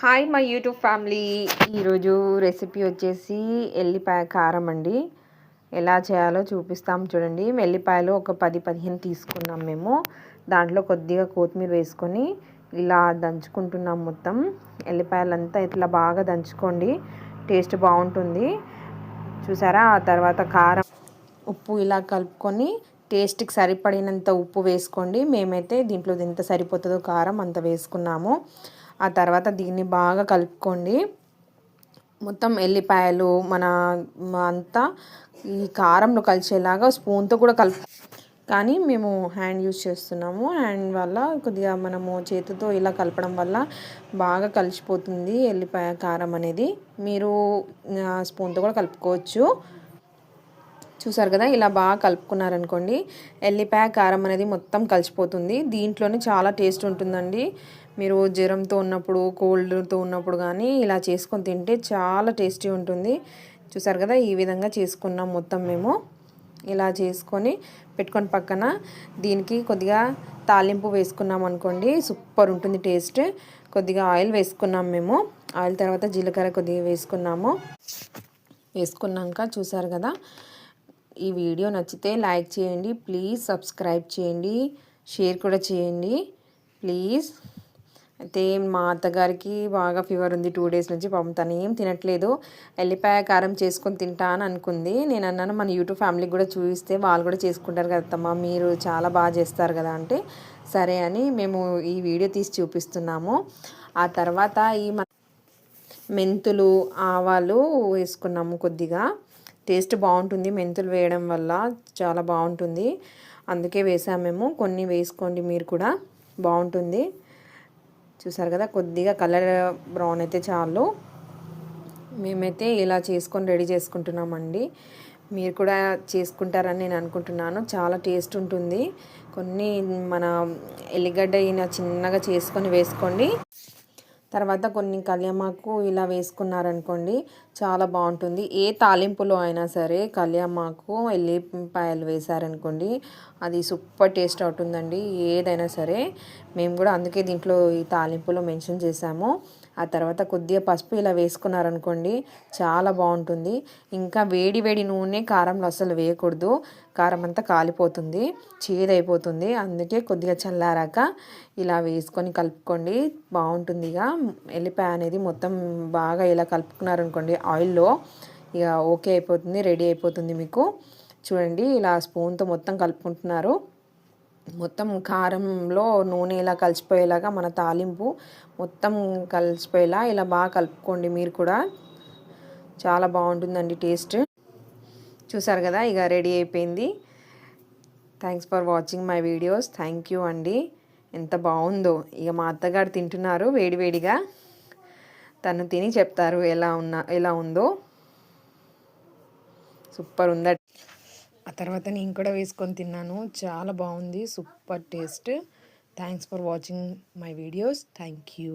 Hi my YouTube family. ఈరోజు recipe వచ్చేసి ఎల్లిపాయ కారం అండి. ఎలా చేయాలో చూపిస్తాం చూడండి. ఎల్లిపాయలు ఒక 10-15 తీసుకున్నాం మేము. దాంట్లో కొద్దిగా కొత్తిమీర వేసుకొని ఇలా దంచుకుంటున్నాం. మొత్తం ఎల్లిపాయలంతా ఇట్లా బాగా దంచుకోండి, టేస్ట్ బాగుంటుంది. చూసారా? ఆ తర్వాత కారం, ఉప్పు ఇలా కలుపుకొని టేస్ట్కి సరిపడినంత ఉప్పు వేసుకోండి. మేమైతే దీంట్లో ఎంత సరిపోతుందో కారం అంత వేసుకున్నాము. ఆ తర్వాత దీన్ని బాగా కలుపుకోండి. మొత్తం ఎల్లిపాయలు మన అంతా ఈ కారంలో కలిసేలాగా స్పూన్తో కూడా కానీ మేము హ్యాండ్ యూజ్ చేస్తున్నాము. హ్యాండ్ వల్ల కొద్దిగా మనము చేతితో ఇలా కలపడం వల్ల బాగా కలిసిపోతుంది ఎల్లిపాయ కారం అనేది. మీరు స్పూన్తో కూడా కలుపుకోవచ్చు. చూసారు కదా? ఇలా బాగా కలుపుకున్నారనుకోండి, ఎల్లిపాయ కారం అనేది మొత్తం కలిసిపోతుంది. దీంట్లోనే చాలా టేస్ట్ ఉంటుందండి. మీరు జ్వరంతో ఉన్నప్పుడు, కోల్డ్తో ఉన్నప్పుడు కానీ ఇలా చేసుకొని తింటే చాలా టేస్టీ ఉంటుంది. చూసారు కదా? ఈ విధంగా చేసుకున్నాం మొత్తం మేము. ఇలా చేసుకొని పెట్టుకొని పక్కన దీనికి కొద్దిగా తాలింపు వేసుకున్నాం అనుకోండి, సూపర్ ఉంటుంది టేస్ట్. కొద్దిగా ఆయిల్ వేసుకున్నాం మేము. ఆయిల్ తర్వాత జీలకర్ర కొద్దిగా వేసుకున్నాము. వేసుకున్నాక చూసారు కదా? ఈ వీడియో నచ్చితే లైక్ చేయండి, ప్లీజ్ సబ్స్క్రైబ్ చేయండి, షేర్ కూడా చేయండి ప్లీజ్. అయితే మా అత్తగారికి బాగా ఫీవర్ ఉంది 2 డేస్ నుంచి. పాపం తను ఏం తినట్లేదు. ఎల్లిపాయ కారం చేసుకొని తింటా అని అనుకుంది. నేను అన్నాను మన యూట్యూబ్ ఫ్యామిలీకి కూడా చూపిస్తే వాళ్ళు కూడా చేసుకుంటారు కదా అత్తమ్మ, మీరు చాలా బాగా చేస్తారు కదా అంటే సరే అని మేము ఈ వీడియో తీసి చూపిస్తున్నాము. ఆ తర్వాత ఈ మెంతులు, ఆవాలు వేసుకున్నాము కొద్దిగా. టేస్ట్ బాగుంటుంది మెంతులు వేయడం వల్ల, చాలా బాగుంటుంది. అందుకే వేసాము మేము. కొన్ని వేసుకోండి మీరు కూడా, బాగుంటుంది. చూసారు కదా? కొద్దిగా కలర్ బ్రౌన్ అయితే చాలు. మేమైతే ఇలా చేసుకొని రెడీ చేసుకుంటున్నామండి. మీరు కూడా చేసుకుంటారని నేను అనుకుంటున్నాను. చాలా టేస్ట్ ఉంటుంది. కొన్ని మన ఎల్లిగడ్డ అయినా చిన్నగా చేసుకొని వేసుకోండి. తర్వాత కొన్ని కళ్యామాకు ఇలా వేసుకున్నారనుకోండి, చాలా బాగుంటుంది. ఏ తాలింపులో అయినా సరే కళ్యామాకు, ఎల్లిపాయలు వేసారనుకోండి, అది సూపర్ టేస్ట్ అవుతుందండి ఏదైనా సరే. మేము కూడా అందుకే దీంట్లో ఈ తాలింపులో మెన్షన్ చేసాము. ఆ తర్వాత కొద్దిగా పసుపు ఇలా వేసుకున్నారనుకోండి, చాలా బాగుంటుంది. ఇంకా వేడి వేడి నూనె కారంలో అసలు వేయకూడదు, కారం అంతా కాలిపోతుంది, చేదైపోతుంది. అందుకే కొద్దిగా చల్లారాక ఇలా వేసుకొని కలుపుకోండి, బాగుంటుంది. ఇక ఎల్లిపాయ అనేది మొత్తం బాగా ఇలా కలుపుకున్నారనుకోండి ఆయిల్లో, ఇక ఓకే అయిపోతుంది, రెడీ అయిపోతుంది మీకు. చూడండి, ఇలా స్పూన్తో మొత్తం కలుపుకుంటున్నారు. మొత్తం కారంలో నూనె ఇలా కలిసిపోయేలాగా, మన తాలింపు మొత్తం కలిసిపోయేలా ఇలా బాగా కలుపుకోండి మీరు కూడా. చాలా బాగుంటుందండి టేస్ట్. చూసారు కదా? ఇక రెడీ అయిపోయింది. Thanks for watching my videos. Thank you అండి. ఎంత బాగుందో. ఇక మా అత్తగారు తింటున్నారు వేడివేడిగా. తను తిని చెప్తారు ఎలా ఉందో. సూపర్ ఉందా? ఆ తర్వాత నేను కూడా వేసుకొని తిన్నాను, చాలా బాగుంది, super taste. Thanks for watching my videos. Thank you.